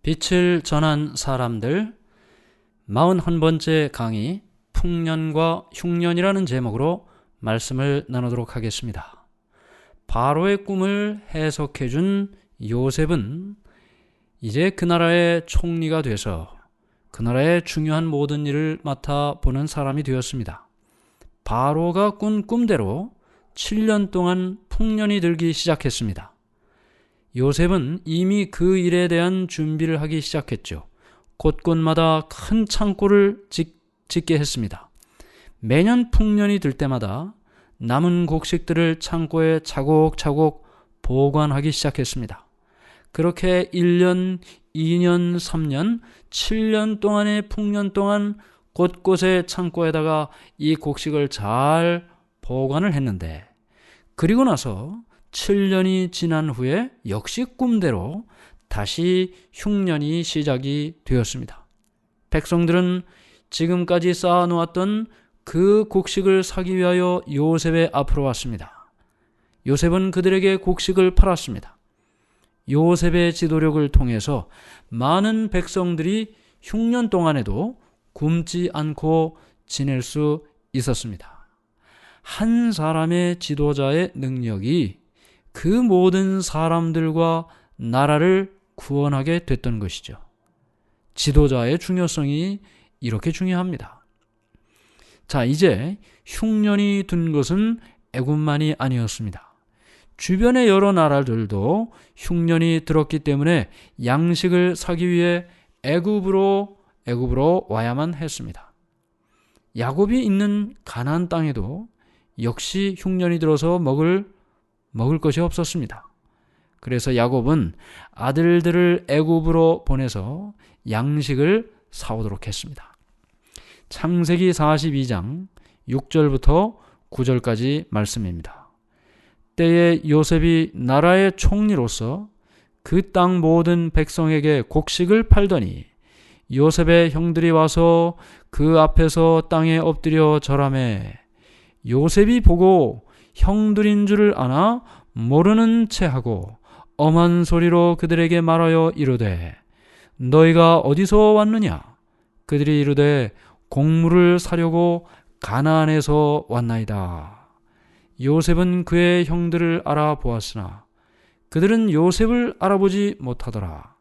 빛을 전한 사람들 41번째 강의 풍년과 흉년이라는 제목으로 말씀을 나누도록 하겠습니다. 바로의 꿈을 해석해 준 요셉은 이제 그 나라의 총리가 돼서 그 나라의 중요한 모든 일을 맡아보는 사람이 되었습니다. 바로가 꾼 꿈대로 7년 동안 풍년이 들기 시작했습니다. 요셉은 이미 그 일에 대한 준비를 하기 시작했죠. 곳곳마다 큰 창고를 짓게 했습니다. 매년 풍년이 들 때마다 남은 곡식들을 창고에 차곡차곡 보관하기 시작했습니다. 그렇게 1년, 2년, 3년, 7년 동안의 풍년 동안 곳곳의 창고에다가 이 곡식을 잘 보관을 했는데, 그리고 나서 7년이 지난 후에 역시 꿈대로 다시 흉년이 시작이 되었습니다. 백성들은 지금까지 쌓아놓았던 그 곡식을 사기 위하여 요셉의 앞으로 왔습니다. 요셉은 그들에게 곡식을 팔았습니다. 요셉의 지도력을 통해서 많은 백성들이 흉년 동안에도 굶지 않고 지낼 수 있었습니다. 한 사람의 지도자의 능력이 그 모든 사람들과 나라를 구원하게 됐던 것이죠. 지도자의 중요성이 이렇게 중요합니다. 자, 이제 흉년이 든 것은 애굽만이 아니었습니다. 주변의 여러 나라들도 흉년이 들었기 때문에 양식을 사기 위해 애굽으로 와야만 했습니다. 야곱이 있는 가나안 땅에도 역시 흉년이 들어서 먹을 것이 없었습니다. 그래서 야곱은 아들들을 애굽으로 보내서 양식을 사오도록 했습니다. 창세기 42장 6절부터 9절까지 말씀입니다. 때에 요셉이 나라의 총리로서 그 땅 모든 백성에게 곡식을 팔더니 요셉의 형들이 와서 그 앞에서 땅에 엎드려 절하매 요셉이 보고 형들인 줄을 아나 모르는 체하고 엄한 소리로 그들에게 말하여 이르되 너희가 어디서 왔느냐? 그들이 이르되 곡물을 사려고 가나안에서 왔나이다. 요셉은 그의 형들을 알아보았으나 그들은 요셉을 알아보지 못하더라.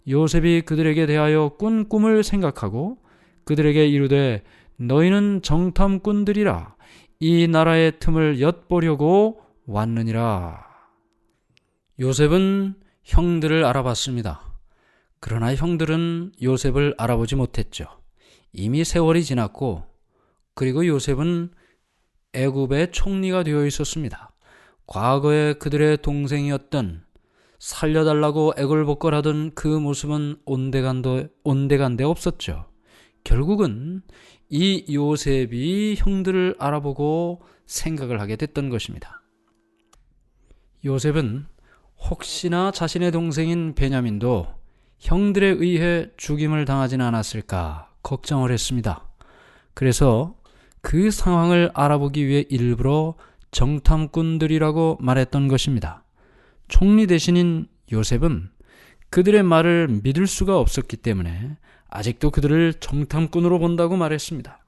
요셉이 그들에게 대하여 꾼 꿈을 생각하고 그들에게 이르되 너희는 정탐꾼들이라 이 나라의 틈을 엿보려고 왔느니라. 요셉은 형들을 알아봤습니다. 그러나 형들은 요셉을 알아보지 못했죠. 이미 세월이 지났고, 그리고 요셉은 애굽의 총리가 되어 있었습니다. 과거에 그들의 동생이었던 살려달라고 애걸복걸하던 그 모습은 온데간데 없었죠. 결국은 이 요셉이 형들을 알아보고 생각을 하게 됐던 것입니다. 요셉은 혹시나 자신의 동생인 베냐민도 형들에 의해 죽임을 당하지는 않았을까 걱정을 했습니다. 그래서 그 상황을 알아보기 위해 일부러 정탐꾼들이라고 말했던 것입니다. 총리 대신인 요셉은 그들의 말을 믿을 수가 없었기 때문에 아직도 그들을 정탐꾼으로 본다고 말했습니다.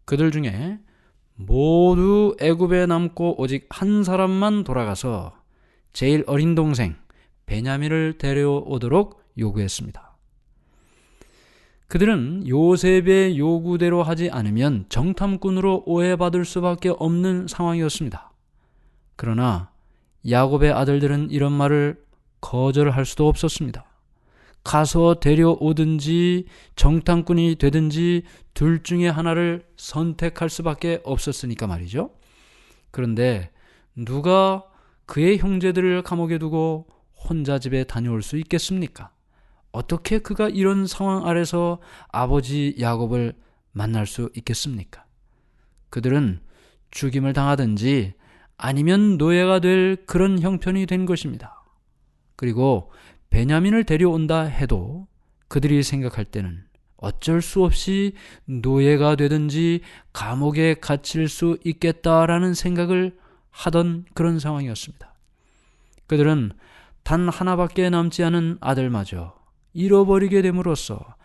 그들 중에 모두 애굽에 남고 오직 한 사람만 돌아가서 제일 어린 동생 베냐민을 데려오도록 요구했습니다. 그들은 요셉의 요구대로 하지 않으면 정탐꾼으로 오해받을 수밖에 없는 상황이었습니다. 그러나 야곱의 아들들은 이런 말을 거절할 수도 없었습니다. 가서 데려오든지 정탐꾼이 되든지 둘 중에 하나를 선택할 수밖에 없었으니까 말이죠. 그런데 누가 그의 형제들을 감옥에 두고 혼자 집에 다녀올 수 있겠습니까? 어떻게 그가 이런 상황 아래서 아버지 야곱을 만날 수 있겠습니까? 그들은 죽임을 당하든지 아니면 노예가 될 그런 형편이 된 것입니다. 그리고 베냐민을 데려온다 해도 그들이 생각할 때는 어쩔 수 없이 노예가 되든지 감옥에 갇힐 수 있겠다라는 생각을 하던 그런 상황이었습니다. 그들은 단 하나밖에 남지 않은 아들마저 잃어버리게 됨으로써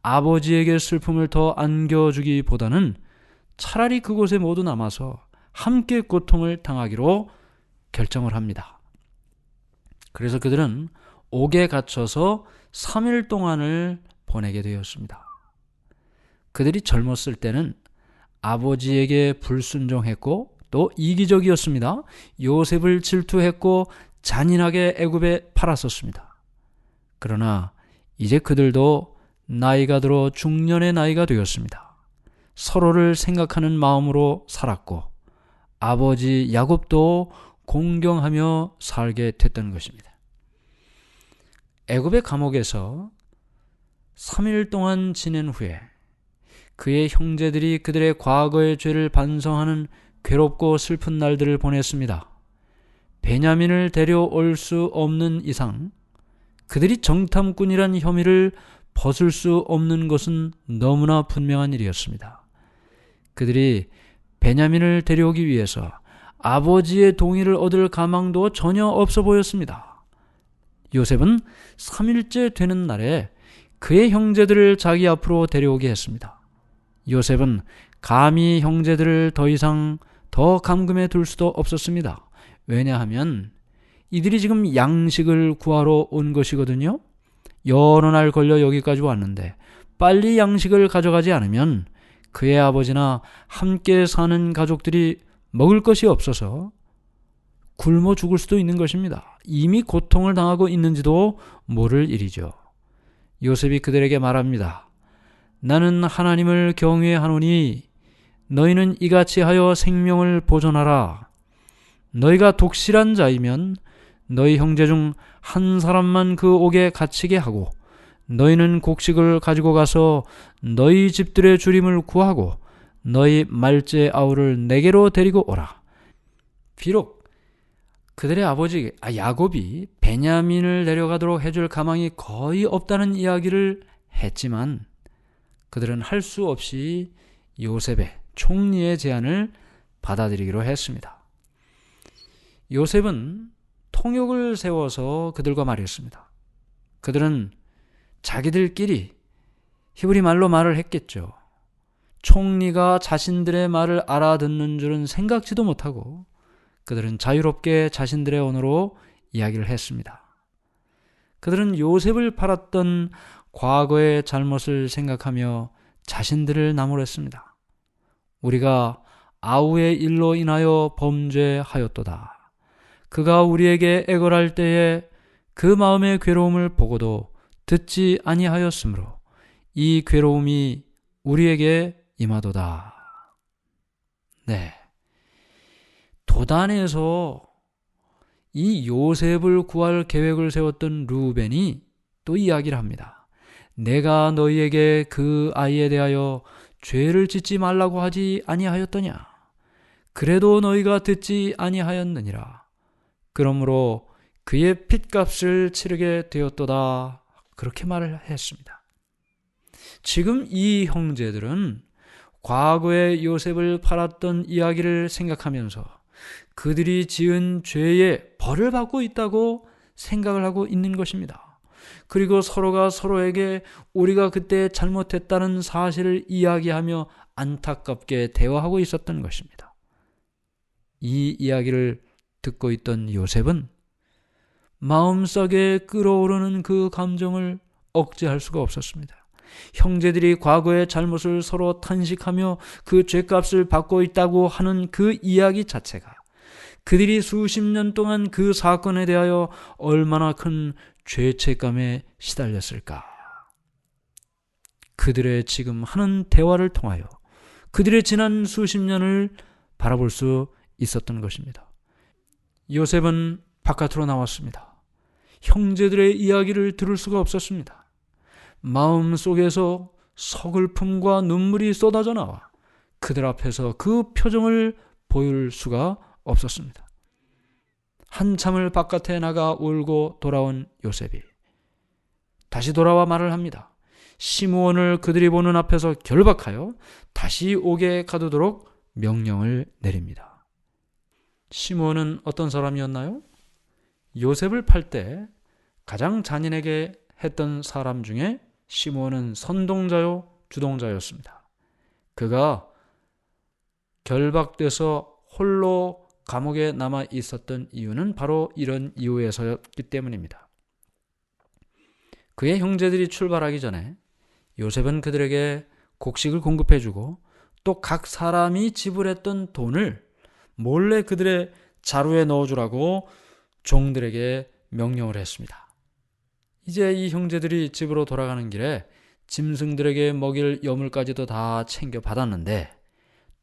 아버지에게 슬픔을 더 안겨주기보다는 차라리 그곳에 모두 남아서 함께 고통을 당하기로 결정을 합니다. 그래서 그들은 옥에 갇혀서 3일 동안을 보내게 되었습니다. 그들이 젊었을 때는 아버지에게 불순종했고 또 이기적이었습니다. 요셉을 질투했고 잔인하게 애굽에 팔았었습니다. 그러나 이제 그들도 나이가 들어 중년의 나이가 되었습니다. 서로를 생각하는 마음으로 살았고 아버지 야곱도 공경하며 살게 됐던 것입니다. 애굽의 감옥에서 3일 동안 지낸 후에 그의 형제들이 그들의 과거의 죄를 반성하는 괴롭고 슬픈 날들을 보냈습니다. 베냐민을 데려올 수 없는 이상 그들이 정탐꾼이란 혐의를 벗을 수 없는 것은 너무나 분명한 일이었습니다. 그들이 베냐민을 데려오기 위해서 아버지의 동의를 얻을 가망도 전혀 없어 보였습니다. 요셉은 3일째 되는 날에 그의 형제들을 자기 앞으로 데려오게 했습니다. 요셉은 감히 형제들을 더 이상 더 감금해 둘 수도 없었습니다. 왜냐하면 이들이 지금 양식을 구하러 온 것이거든요. 여러 날 걸려 여기까지 왔는데 빨리 양식을 가져가지 않으면 그의 아버지나 함께 사는 가족들이 먹을 것이 없어서 굶어 죽을 수도 있는 것입니다. 이미 고통을 당하고 있는지도 모를 일이죠. 요셉이 그들에게 말합니다. 나는 하나님을 경외하노니 너희는 이같이 하여 생명을 보존하라. 너희가 독실한 자이면 너희 형제 중 한 사람만 그 옥에 갇히게 하고 너희는 곡식을 가지고 가서 너희 집들의 주림을 구하고 너희 말째 아우를 내게로 데리고 오라. 비록 그들의 아버지 야곱이 베냐민을 데려가도록 해줄 가망이 거의 없다는 이야기를 했지만 그들은 할 수 없이 요셉의 총리의 제안을 받아들이기로 했습니다. 요셉은 통역을 세워서 그들과 말했습니다. 그들은 자기들끼리 히브리 말로 말을 했겠죠. 총리가 자신들의 말을 알아듣는 줄은 생각지도 못하고 그들은 자유롭게 자신들의 언어로 이야기를 했습니다. 그들은 요셉을 팔았던 과거의 잘못을 생각하며 자신들을 나무랬습니다. 우리가 아우의 일로 인하여 범죄하였도다. 그가 우리에게 애걸할 때에 그 마음의 괴로움을 보고도 듣지 아니하였으므로 이 괴로움이 우리에게 임하도다. 네. 도단에서 이 요셉을 구할 계획을 세웠던 르우벤이 또 이야기를 합니다. 내가 너희에게 그 아이에 대하여 죄를 짓지 말라고 하지 아니하였더냐? 그래도 너희가 듣지 아니하였느니라. 그러므로 그의 핏값을 치르게 되었도다. 그렇게 말을 했습니다. 지금 이 형제들은 과거에 요셉을 팔았던 이야기를 생각하면서 그들이 지은 죄의 벌을 받고 있다고 생각을 하고 있는 것입니다. 그리고 서로가 서로에게 우리가 그때 잘못했다는 사실을 이야기하며 안타깝게 대화하고 있었던 것입니다. 이 이야기를 듣고 있던 요셉은 마음속에 끓어오르는 그 감정을 억제할 수가 없었습니다. 형제들이 과거의 잘못을 서로 탄식하며 그 죄값을 받고 있다고 하는 그 이야기 자체가 그들이 수십 년 동안 그 사건에 대하여 얼마나 큰 죄책감에 시달렸을까. 그들의 지금 하는 대화를 통하여 그들의 지난 수십 년을 바라볼 수 있었던 것입니다. 요셉은 바깥으로 나왔습니다. 형제들의 이야기를 들을 수가 없었습니다. 마음속에서 서글픔과 눈물이 쏟아져 나와 그들 앞에서 그 표정을 보일 수가 없었습니다. 한참을 바깥에 나가 울고 돌아온 요셉이 다시 돌아와 말을 합니다. 시므온을 그들이 보는 앞에서 결박하여 다시 옥에 가두도록 명령을 내립니다. 시므온은 어떤 사람이었나요? 요셉을 팔 때 가장 잔인하게 했던 사람 중에 시므온은 선동자요 주동자였습니다. 그가 결박돼서 홀로 감옥에 남아 있었던 이유는 바로 이런 이유에서였기 때문입니다. 그의 형제들이 출발하기 전에 요셉은 그들에게 곡식을 공급해주고 또 각 사람이 지불했던 돈을 몰래 그들의 자루에 넣어주라고 종들에게 명령을 했습니다. 이제 이 형제들이 집으로 돌아가는 길에 짐승들에게 먹일 여물까지도 다 챙겨 받았는데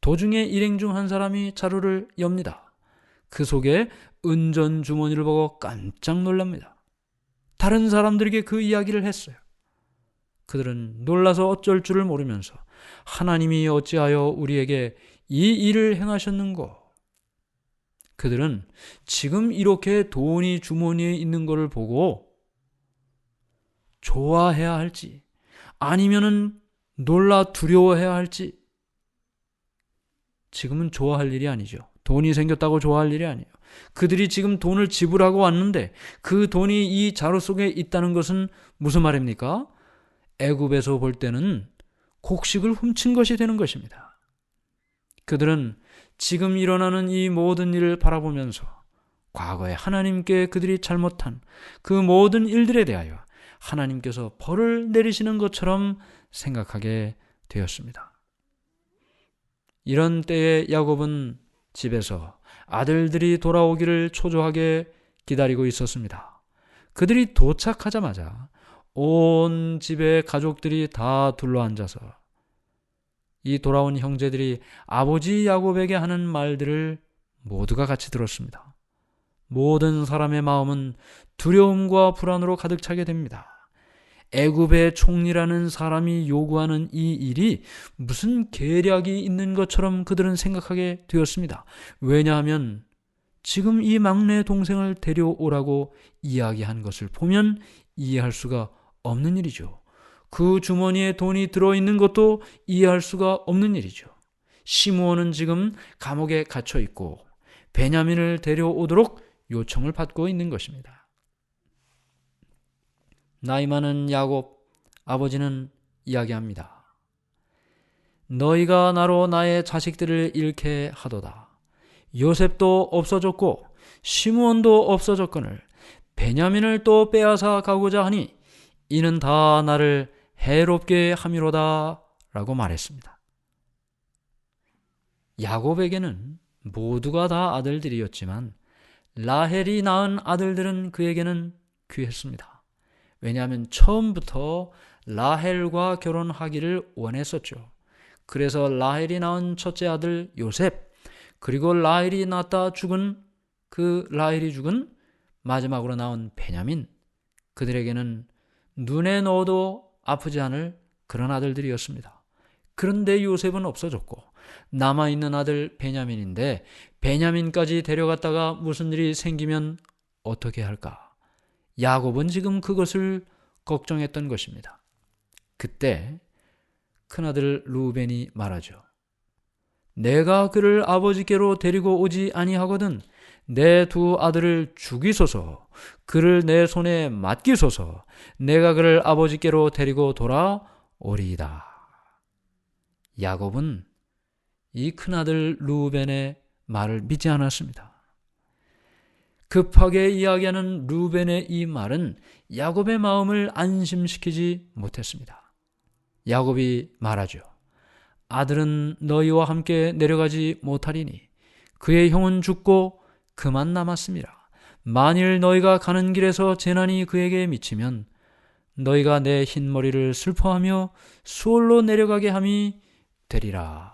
도중에 일행 중 한 사람이 자루를 엽니다. 그 속에 은전 주머니를 보고 깜짝 놀랍니다. 다른 사람들에게 그 이야기를 했어요. 그들은 놀라서 어쩔 줄을 모르면서 하나님이 어찌하여 우리에게 이 일을 행하셨는고? 그들은 지금 이렇게 돈이 주머니에 있는 것을 보고 좋아해야 할지 아니면은 놀라 두려워해야 할지, 지금은 좋아할 일이 아니죠. 돈이 생겼다고 좋아할 일이 아니에요. 그들이 지금 돈을 지불하고 왔는데 그 돈이 이 자루 속에 있다는 것은 무슨 말입니까? 애굽에서 볼 때는 곡식을 훔친 것이 되는 것입니다. 그들은 지금 일어나는 이 모든 일을 바라보면서 과거에 하나님께 그들이 잘못한 그 모든 일들에 대하여 하나님께서 벌을 내리시는 것처럼 생각하게 되었습니다. 이런 때에 야곱은 집에서 아들들이 돌아오기를 초조하게 기다리고 있었습니다. 그들이 도착하자마자 온 집의 가족들이 다 둘러앉아서 이 돌아온 형제들이 아버지 야곱에게 하는 말들을 모두가 같이 들었습니다. 모든 사람의 마음은 두려움과 불안으로 가득 차게 됩니다. 애굽의 총리라는 사람이 요구하는 이 일이 무슨 계략이 있는 것처럼 그들은 생각하게 되었습니다. 왜냐하면 지금 이 막내 동생을 데려오라고 이야기한 것을 보면 이해할 수가 없는 일이죠. 그 주머니에 돈이 들어있는 것도 이해할 수가 없는 일이죠. 시므온은 지금 감옥에 갇혀 있고 베냐민을 데려오도록 요청을 받고 있는 것입니다. 나이 많은 야곱 아버지는 이야기합니다. 너희가 나로 나의 자식들을 잃게 하도다. 요셉도 없어졌고 시므온도 없어졌거늘 베냐민을 또 빼앗아 가고자 하니 이는 다 나를 해롭게 함이로다 라고 말했습니다. 야곱에게는 모두가 다 아들들이었지만 라헬이 낳은 아들들은 그에게는 귀했습니다. 왜냐하면 처음부터 라헬과 결혼하기를 원했었죠. 그래서 라헬이 낳은 첫째 아들 요셉, 그리고 라헬이 낳다 죽은 라헬이 죽은 마지막으로 나온 베냐민, 그들에게는 눈에 넣어도 아프지 않을 그런 아들들이었습니다. 그런데 요셉은 없어졌고 남아있는 아들 베냐민인데 베냐민까지 데려갔다가 무슨 일이 생기면 어떻게 할까? 야곱은 지금 그것을 걱정했던 것입니다. 그때 큰아들 루벤이 말하죠. 내가 그를 아버지께로 데리고 오지 아니하거든 내 두 아들을 죽이소서, 그를 내 손에 맡기소서, 내가 그를 아버지께로 데리고 돌아오리이다. 야곱은 이 큰아들 루벤의 말을 믿지 않았습니다. 급하게 이야기하는 루벤의 이 말은 야곱의 마음을 안심시키지 못했습니다. 야곱이 말하죠. 아들은 너희와 함께 내려가지 못하리니 그의 형은 죽고 그만 남았습니다. 만일 너희가 가는 길에서 재난이 그에게 미치면 너희가 내 흰머리를 슬퍼하며 수월로 내려가게 함이 되리라.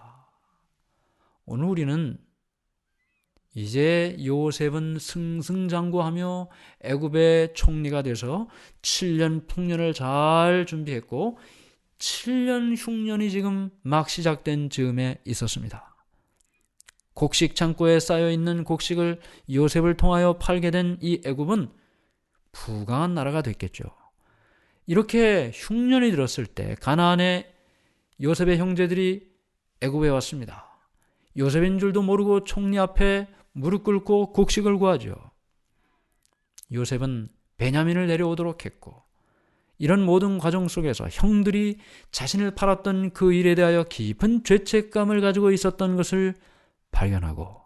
오늘 우리는 이제 요셉은 승승장구하며 애굽의 총리가 돼서 7년 풍년을 잘 준비했고 7년 흉년이 지금 막 시작된 즈음에 있었습니다. 곡식 창고에 쌓여있는 곡식을 요셉을 통하여 팔게 된 이 애굽은 부강한 나라가 됐겠죠. 이렇게 흉년이 들었을 때 가나안의 요셉의 형제들이 애굽에 왔습니다. 요셉인 줄도 모르고 총리 앞에 무릎 꿇고 곡식을 구하죠. 요셉은 베냐민을 내려오도록 했고 이런 모든 과정 속에서 형들이 자신을 팔았던 그 일에 대하여 깊은 죄책감을 가지고 있었던 것을 발견하고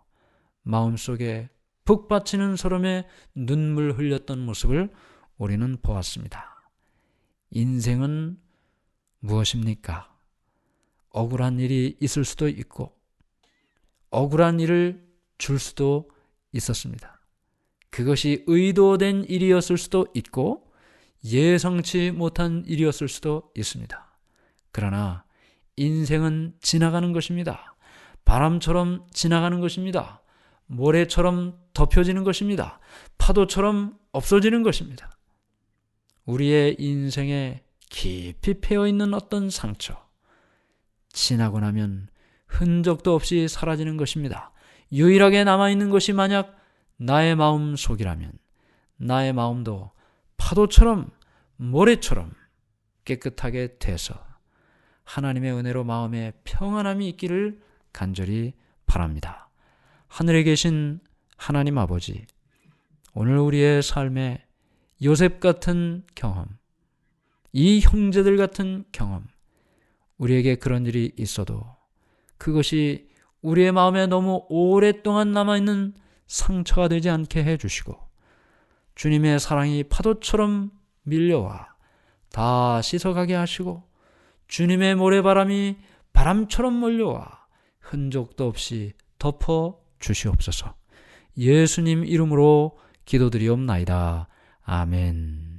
마음속에 북받치는 서름에 눈물 흘렸던 모습을 우리는 보았습니다. 인생은 무엇입니까? 억울한 일이 있을 수도 있고 억울한 일을 줄 수도 있었습니다. 그것이 의도된 일이었을 수도 있고 예상치 못한 일이었을 수도 있습니다. 그러나 인생은 지나가는 것입니다. 바람처럼 지나가는 것입니다. 모래처럼 덮여지는 것입니다. 파도처럼 없어지는 것입니다. 우리의 인생에 깊이 패어있는 어떤 상처, 지나고 나면 흔적도 없이 사라지는 것입니다. 유일하게 남아있는 것이 만약 나의 마음 속이라면 나의 마음도 파도처럼 모래처럼 깨끗하게 돼서 하나님의 은혜로 마음에 평안함이 있기를 간절히 바랍니다. 하늘에 계신 하나님 아버지, 오늘 우리의 삶에 요셉 같은 경험, 이 형제들 같은 경험, 우리에게 그런 일이 있어도 그것이 우리의 마음에 너무 오랫동안 남아있는 상처가 되지 않게 해주시고 주님의 사랑이 파도처럼 밀려와 다 씻어가게 하시고 주님의 모래바람이 바람처럼 몰려와 흔적도 없이 덮어 주시옵소서. 예수님 이름으로 기도드리옵나이다. 아멘.